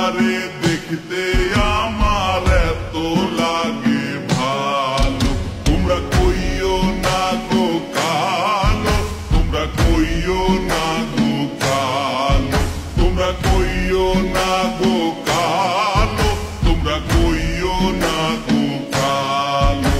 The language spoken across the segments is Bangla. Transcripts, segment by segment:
কালারে দেখতে আমার এত লাগে ভালো। তোমরা কইও না গো কালো, তোমরা কইও না গো কালো, তোমরা কইও না গো কালো, তোমরা কইও না গো কালো।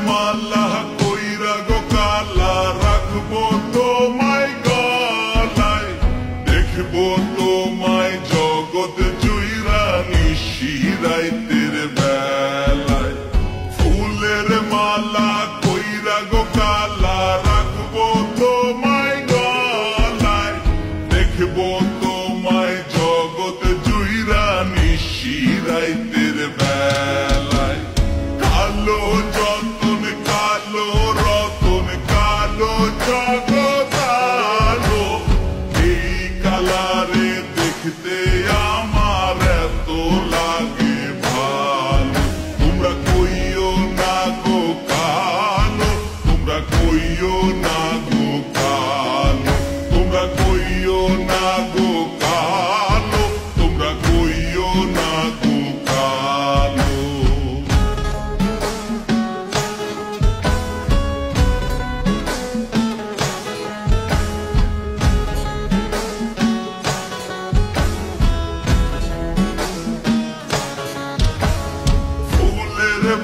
মালা কইরা গো কালা রাখবো তোমায় গলায়, দেখবো তোমায় জগৎ জুইরা নিশিরাইতের বেলায়। ফুলের মালা কইরা গো কালা রাখবো তোমায় গলায়, দেখবো তোমায় জগৎ জুইরা নিশিরাইতের বেলায়। কালো যতন কালো রতন কালো জগৎ আলো, এই কালারে দেখতে আমার এত লাগে ভালো। তোমরা কইও না গো কালো, তোমরা কইও না গো কালো, তোমরা কইও না গো কালো, তোমরা কইও না গো কালো।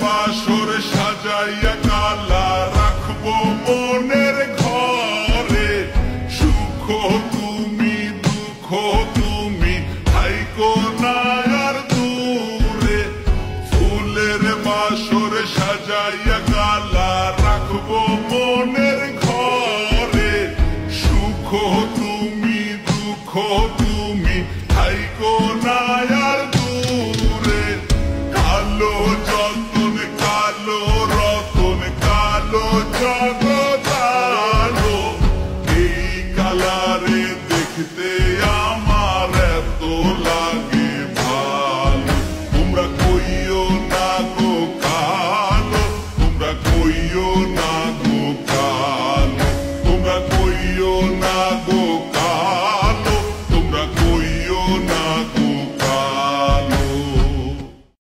বাসর সাজাইয়া কালা রাখবো মনের ঘরে, সুখ তুমি দুঃখ তুমি থাইকো